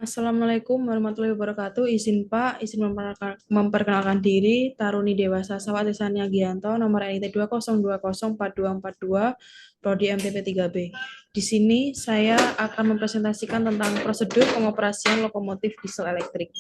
Assalamualaikum warahmatullahi wabarakatuh. Izin Pak, izin memperkenalkan diri, Taruni Dewasa Sawati Sania Gianto, nomor NIT 20204242, Prodi MTP 3B. Di sini saya akan mempresentasikan tentang prosedur pengoperasian lokomotif diesel elektrik.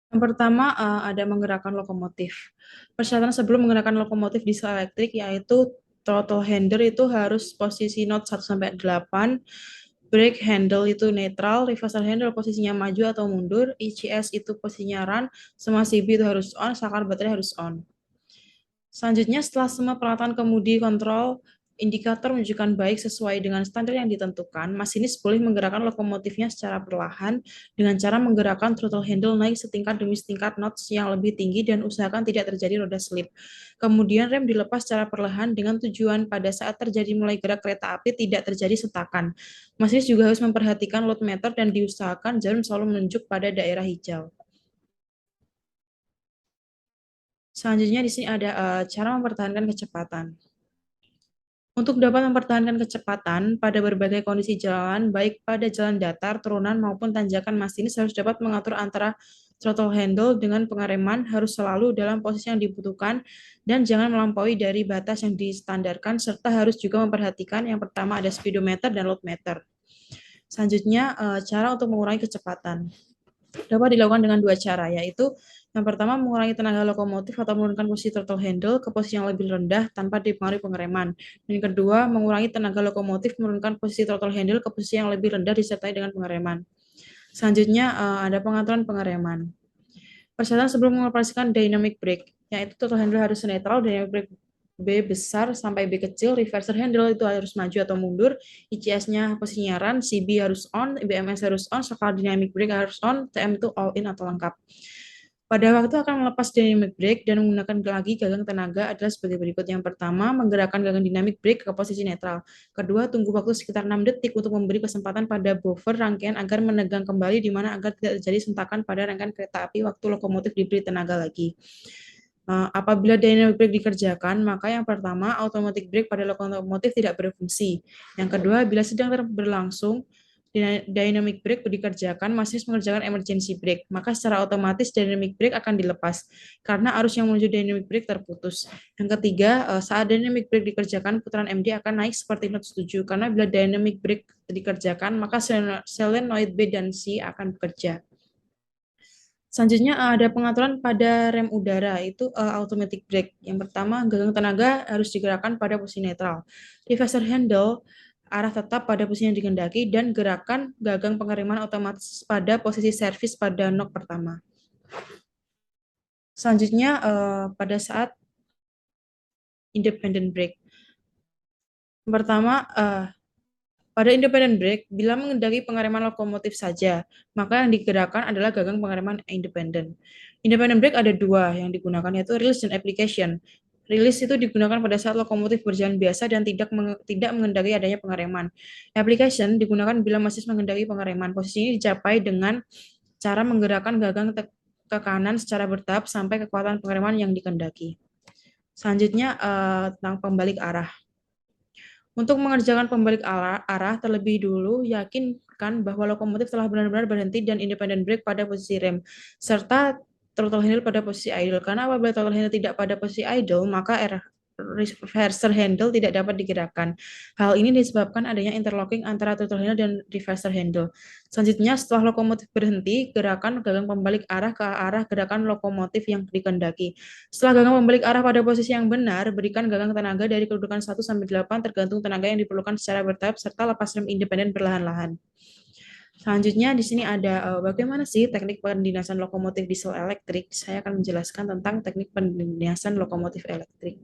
Yang pertama ada menggerakkan lokomotif. Persyaratan sebelum menggerakkan lokomotif diesel elektrik yaitu throttle handle itu harus posisi not 1 sampai 8, brake handle itu netral, reversal handle posisinya maju atau mundur, ECS itu posisinya run, semua CB itu harus on, saklar baterai harus on. Selanjutnya, setelah semua peralatan kemudi kontrol indikator menunjukkan baik sesuai dengan standar yang ditentukan, masinis boleh menggerakkan lokomotifnya secara perlahan dengan cara menggerakkan throttle handle naik setingkat demi setingkat notch yang lebih tinggi dan usahakan tidak terjadi roda slip. Kemudian rem dilepas secara perlahan dengan tujuan pada saat terjadi mulai gerak kereta api tidak terjadi setakan. Masinis juga harus memperhatikan load meter dan diusahakan jarum selalu menunjuk pada daerah hijau. Selanjutnya di sini ada cara mempertahankan kecepatan. Untuk dapat mempertahankan kecepatan pada berbagai kondisi jalan, baik pada jalan datar, turunan, maupun tanjakan, masinis harus dapat mengatur antara throttle handle dengan pengereman harus selalu dalam posisi yang dibutuhkan dan jangan melampaui dari batas yang distandarkan, serta harus juga memperhatikan yang pertama ada speedometer dan load meter. Selanjutnya, cara untuk mengurangi kecepatan. Dapat dilakukan dengan dua cara, yaitu yang pertama mengurangi tenaga lokomotif atau menurunkan posisi throttle handle ke posisi yang lebih rendah tanpa dipengaruhi pengereman. Dan yang kedua, mengurangi tenaga lokomotif menurunkan posisi throttle handle ke posisi yang lebih rendah disertai dengan pengereman. Selanjutnya ada pengaturan pengereman. Persyaratan sebelum mengoperasikan dynamic brake, yaitu throttle handle harus netral, dynamic brake B besar sampai B kecil, reverser handle itu harus maju atau mundur, ECS-nya posisinya run, CB harus on, BMS harus on, saklar dynamic brake harus on, TM itu all in atau lengkap. Pada waktu akan melepas dynamic brake dan menggunakan lagi gagang tenaga adalah sebagai berikut. Yang pertama, menggerakkan gagang dynamic brake ke posisi netral. Kedua, tunggu waktu sekitar 6 detik untuk memberi kesempatan pada buffer rangkaian agar menegang kembali di mana agar tidak terjadi sentakan pada rangkaian kereta api waktu lokomotif diberi tenaga lagi. Apabila dynamic brake dikerjakan, maka yang pertama, automatic brake pada lokomotif tidak berfungsi. Yang kedua, bila sedang berlangsung, dynamic brake dikerjakan, masinis mengerjakan emergency brake, maka secara otomatis dynamic brake akan dilepas karena arus yang menuju dynamic brake terputus. Yang ketiga, saat dynamic brake dikerjakan, putaran MD akan naik seperti not 7, karena bila dynamic brake dikerjakan, maka solenoid B dan C akan bekerja. Selanjutnya ada pengaturan pada rem udara, itu automatic brake. Yang pertama, gagang tenaga harus digerakkan pada posisi netral. Reverser handle arah tetap pada posisi yang dikehendaki dan gerakan gagang pengereman otomatis pada posisi servis pada nok pertama. Selanjutnya pada saat independent brake. Yang pertama, pada independent brake, bila mengendaki pengereman lokomotif saja, maka yang digerakkan adalah gagang pengereman independen. Independent brake ada dua yang digunakan, yaitu release dan application. Release itu digunakan pada saat lokomotif berjalan biasa dan tidak mengendaki adanya pengereman. Application digunakan bila masih mengendaki pengereman. Posisi ini dicapai dengan cara menggerakkan gagang ke kanan secara bertahap sampai kekuatan pengereman yang dikehendaki. Selanjutnya tentang pembalik arah. Untuk mengerjakan pembalik arah terlebih dulu, yakinkan bahwa lokomotif telah benar-benar berhenti dan independent brake pada posisi rem, serta throttle handle pada posisi idle. Karena apabila throttle handle tidak pada posisi idle, maka reverser handle tidak dapat digerakkan. Hal ini disebabkan adanya interlocking antara throttle handle dan reverser handle. Selanjutnya, setelah lokomotif berhenti, gerakan gagang pembalik arah ke arah gerakan lokomotif yang dikehendaki. Setelah gagang pembalik arah pada posisi yang benar, berikan gagang tenaga dari kedudukan 1 sampai 8 tergantung tenaga yang diperlukan secara bertahap serta lepas rem independen perlahan-lahan. Selanjutnya di sini ada bagaimana sih teknik pendinasan lokomotif diesel elektrik. Saya akan menjelaskan tentang teknik pendinasan lokomotif elektrik.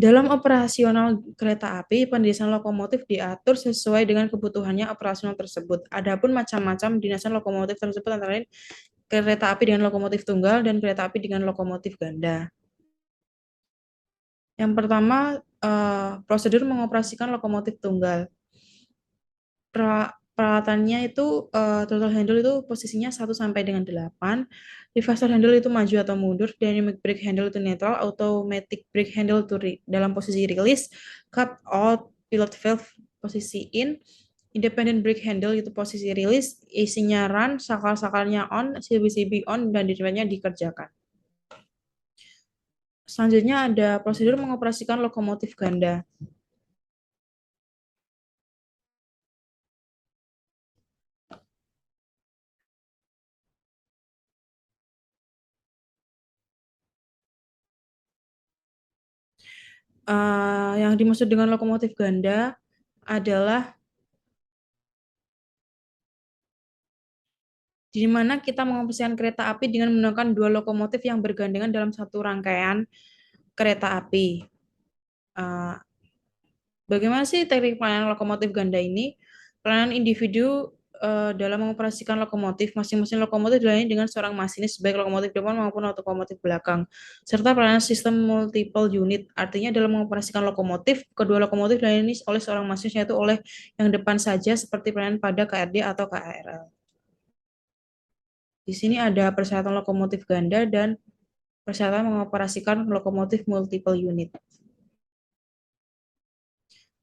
Dalam operasional kereta api, pendinasan lokomotif diatur sesuai dengan kebutuhannya operasional tersebut. Adapun macam-macam dinasan lokomotif tersebut antara lain kereta api dengan lokomotif tunggal dan kereta api dengan lokomotif ganda. Yang pertama, prosedur mengoperasikan lokomotif tunggal. Peralatannya itu throttle handle itu posisinya 1 sampai dengan 8, reverser handle itu maju atau mundur, dynamic brake handle itu netral, automatic brake handle itu dalam posisi release, cut out pilot valve posisi in, independent brake handle itu posisi release, AC-nya run, saklar-saklarnya on, CB-CB on, dan dirinya dikerjakan. Selanjutnya ada prosedur mengoperasikan lokomotif ganda. Yang dimaksud dengan lokomotif ganda adalah di mana kita mengoperasikan kereta api dengan menggunakan dua lokomotif yang bergandengan dalam satu rangkaian kereta api. Uh, Bagaimana sih teknik pelayanan lokomotif ganda ini? Pelayanan individu dalam mengoperasikan lokomotif, masing-masing lokomotif dilayani dengan seorang masinis, baik lokomotif depan maupun lokomotif belakang, serta pelayanan sistem multiple unit, artinya dalam mengoperasikan lokomotif, kedua lokomotif dilayani oleh seorang masinis, yaitu oleh yang depan saja, seperti pelayanan pada KRD atau KRL. Di sini ada persyaratan lokomotif ganda dan persyaratan mengoperasikan lokomotif multiple unit.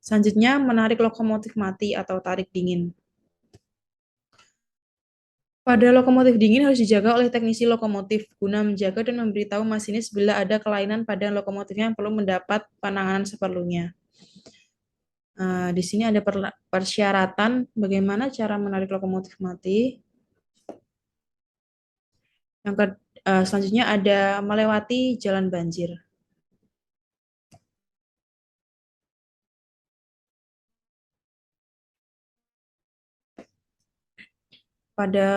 Selanjutnya, menarik lokomotif mati atau tarik dingin. Pada lokomotif dingin harus dijaga oleh teknisi lokomotif guna menjaga dan memberitahu masinis bila ada kelainan pada lokomotifnya yang perlu mendapat penanganan seperlunya. Di sini ada persyaratan bagaimana cara menarik lokomotif mati. Selanjutnya ada melewati jalan banjir. Pada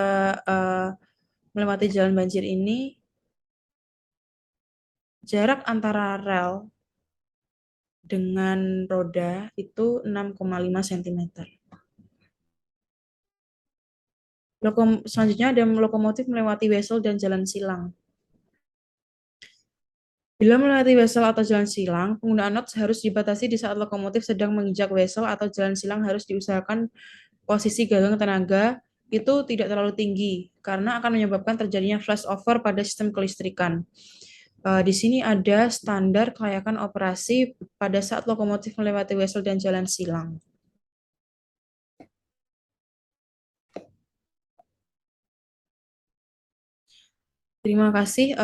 melewati jalan banjir ini, jarak antara rel dengan roda itu 6,5 cm. Selanjutnya ada lokomotif melewati wesel dan jalan silang. Bila melewati wesel atau jalan silang, penggunaan not harus dibatasi di saat lokomotif sedang menginjak wesel atau jalan silang. Harus diusahakan posisi gagang tenaga itu tidak terlalu tinggi karena akan menyebabkan terjadinya flashover pada sistem kelistrikan. Di sini ada standar kelayakan operasi pada saat lokomotif melewati wesel dan jalan silang. Terima kasih.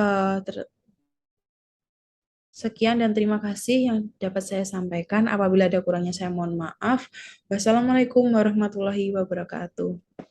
Sekian dan terima kasih yang dapat saya sampaikan. Apabila ada kurangnya saya mohon maaf. Wassalamualaikum warahmatullahi wabarakatuh.